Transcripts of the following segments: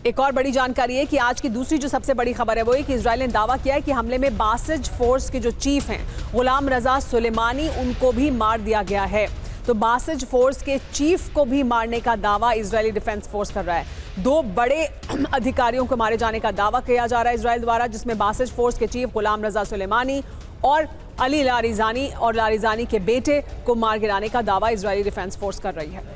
एक और बड़ी जानकारी है कि आज की दूसरी जो सबसे बड़ी खबर है वो है कि इजराइल ने दावा किया है कि हमले में बासिज फोर्स के जो चीफ हैं गुलाम रजा सुलेमानी उनको भी मार दिया गया है। तो बासिज फोर्स के चीफ को भी मारने का दावा इजरायली डिफेंस फोर्स कर रहा है। दो बड़े अधिकारियों को मारे जाने का दावा किया जा रहा है इजराइल द्वारा, जिसमें बासिज फोर्स के चीफ गुलाम रजा सुलेमानी और अली लारिजानी और लारिजानी के बेटे को मार गिराने का दावा इजरायली डिफेंस फोर्स कर रही है।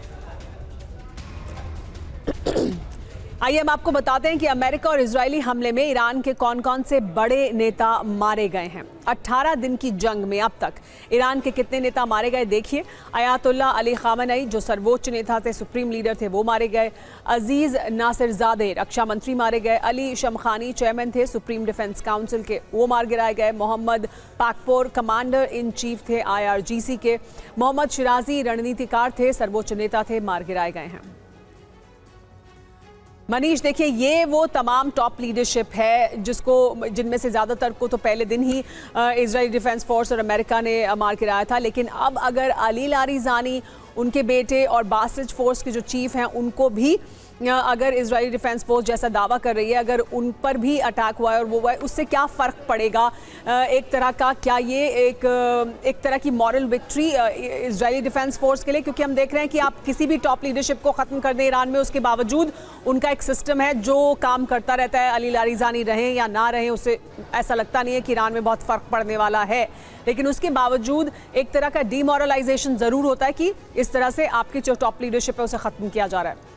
आइए हम आपको बताते हैं कि अमेरिका और इजरायली हमले में ईरान के कौन कौन से बड़े नेता मारे गए हैं। 18 दिन की जंग में अब तक ईरान के कितने नेता मारे गए देखिए। अयातुल्ला अली खामेनी जो सर्वोच्च नेता थे, सुप्रीम लीडर थे, वो मारे गए। अजीज नासिरजादे रक्षा मंत्री मारे गए। अली शमखानी चेयरमैन थे सुप्रीम डिफेंस काउंसिल के, वो मार गिराए गए। Mohammad Pakpour commander in chief थे IRGC के। मोहम्मद शिराजी रणनीतिकार थे, सर्वोच्च नेता थे, मार गिराए गए हैं। मनीष देखिए, ये वो तमाम टॉप लीडरशिप है जिनमें से ज़्यादातर को तो पहले दिन ही इजरायली डिफेंस फोर्स और अमेरिका ने मार गिराया था, लेकिन अब अगर अली लारिजानी, उनके बेटे और बासिज फोर्स के जो चीफ हैं उनको भी अगर इजरायली डिफेंस फोर्स जैसा दावा कर रही है, अगर उन पर भी अटैक हुआ है और वो हुआ है, उससे क्या फ़र्क पड़ेगा? एक तरह का क्या ये एक तरह की moral victory Israeli defence force के लिए? क्योंकि हम देख रहे हैं कि आप किसी भी टॉप लीडरशिप को ख़त्म कर दें ईरान में, उसके बावजूद उनका एक सिस्टम है जो काम करता रहता है। अली लारिजानी रहें या ना रहें, उससे ऐसा लगता नहीं है कि ईरान में बहुत फ़र्क पड़ने वाला है, लेकिन उसके बावजूद एक तरह का डीमोरलाइजेशन ज़रूर होता है कि इस तरह से आपकी जो टॉप लीडरशिप है उसे ख़त्म किया जा रहा है।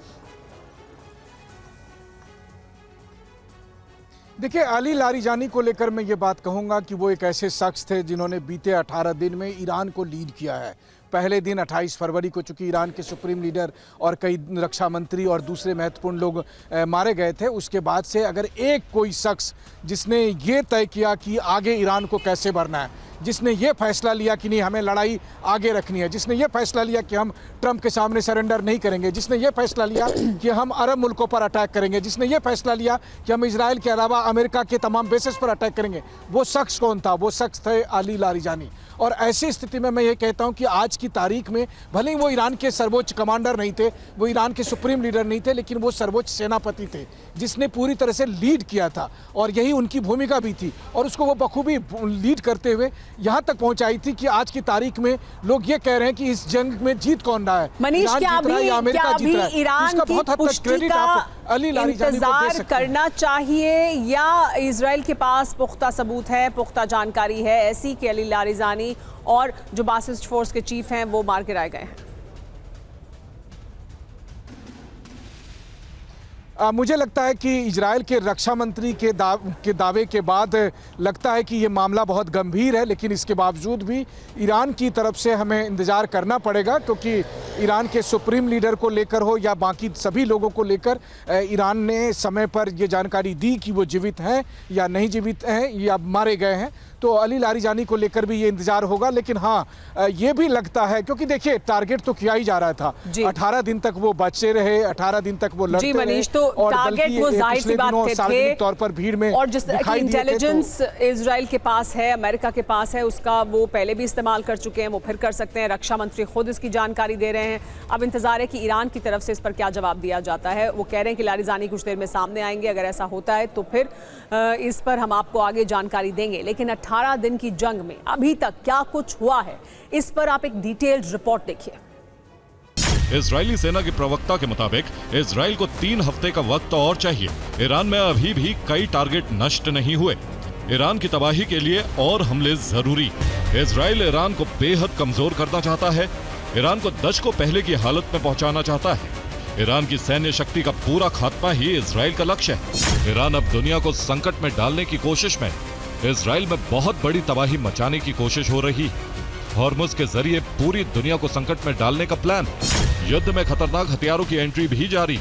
देखिए, अली लारिजानी को लेकर मैं ये बात कहूँगा कि वो एक ऐसे शख्स थे जिन्होंने बीते 18 दिन में ईरान को लीड किया है। पहले दिन 28 फरवरी को चूँकि ईरान के सुप्रीम लीडर और कई रक्षा मंत्री और दूसरे महत्वपूर्ण लोग मारे गए थे, उसके बाद से अगर एक कोई शख्स जिसने ये तय किया कि आगे ईरान को कैसे बढ़ना है, जिसने ये फैसला लिया कि नहीं हमें लड़ाई आगे रखनी है, जिसने ये फैसला लिया कि हम ट्रंप के सामने सरेंडर नहीं करेंगे, जिसने ये फैसला लिया कि हम अरब मुल्कों पर अटैक करेंगे, जिसने ये फैसला लिया कि हम इजराइल के अलावा अमेरिका के तमाम बेसिस पर अटैक करेंगे, वो शख्स कौन था? वो शख्स थे अली लारिजानी। और ऐसी स्थिति में मैं ये कहता हूँ कि आज की तारीख में भले ही वो ईरान के सर्वोच्च कमांडर नहीं थे, वो ईरान के सुप्रीम लीडर नहीं थे, लेकिन वो सर्वोच्च सेनापति थे जिसने पूरी तरह से लीड किया था और यही उनकी भूमिका भी थी और उसको वो बखूबी लीड करते हुए यहाँ तक पहुँचाई थी कि आज की तारीख में लोग ये कह रहे हैं कि इस जंग में जीत कौन रहा है, मनीष, क्या अभी ईरान की पुष्टि का इंतजार करना चाहिए या इजराइल के पास पुख्ता सबूत है, पुख्ता जानकारी है ऐसी कि अली लारिजानी और जो बासिज फोर्स के चीफ हैं वो मार गिराए गए हैं? मुझे लगता है कि इजराइल के रक्षा मंत्री के दावे के बाद लगता है कि ये मामला बहुत गंभीर है, लेकिन इसके बावजूद भी ईरान की तरफ से हमें इंतज़ार करना पड़ेगा, क्योंकि ईरान के सुप्रीम लीडर को लेकर हो या बाकी सभी लोगों को लेकर ईरान ने समय पर ये जानकारी दी कि वो जीवित हैं या नहीं जीवित हैं या मारे गए हैं। तो अली लारिजानी को लेकर भी ये इंतजार होगा, लेकिन हाँ ये भी लगता है, क्योंकि देखिए टारगेट तो किया ही जा रहा था, 18 दिन तक वो बचे रहे, 18 दिन तक वो लड़ते रहे और टारगेट वो जाहिर सी बात थे तौर पर भीड़ में और जिस इंटेलिजेंस इजराइल के पास है, अमेरिका के पास है, उसका वो पहले भी इस्तेमाल कर चुके हैं, वो फिर कर सकते हैं। रक्षा मंत्री खुद इसकी जानकारी दे रहे हैं। अब इंतजार है कि ईरान की तरफ से इस पर क्या जवाब दिया जाता है। वो कह रहे हैं कि लारिजानी कुछ देर में सामने आएंगे, अगर ऐसा होता है तो फिर इस पर हम आपको आगे जानकारी देंगे। लेकिन 18 दिन की जंग में अभी तक क्या कुछ हुआ है, इस पर आप एक डिटेल्ड रिपोर्ट देखिए। इजरायली सेना के प्रवक्ता के मुताबिक इजराइल को 3 हफ्ते का वक्त और चाहिए। ईरान में अभी भी कई टारगेट नष्ट नहीं हुए। ईरान की तबाही के लिए और हमले जरूरी। इजराइल ईरान को बेहद कमजोर करना चाहता है, ईरान को दशकों पहले की हालत में पहुंचाना चाहता है। ईरान की सैन्य शक्ति का पूरा खात्मा ही इजराइल का लक्ष्य है। ईरान अब दुनिया को संकट में डालने की कोशिश में, इजराइल में बहुत बड़ी तबाही मचाने की कोशिश हो रही है। हॉर्मुज के जरिए पूरी दुनिया को संकट में डालने का प्लान। युद्ध में खतरनाक हथियारों की एंट्री भी जारी।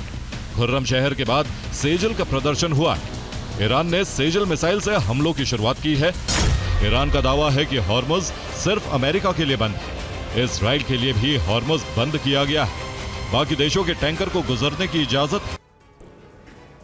खुर्रम शहर के बाद सेजल का प्रदर्शन हुआ। ईरान ने सेजल मिसाइल से हमलों की शुरुआत की है। ईरान का दावा है कि हॉर्मुज सिर्फ अमेरिका के लिए बंद है। इजराइल के लिए भी हॉर्मुज बंद किया गया है। बाकी देशों के टैंकर को गुजरने की इजाजत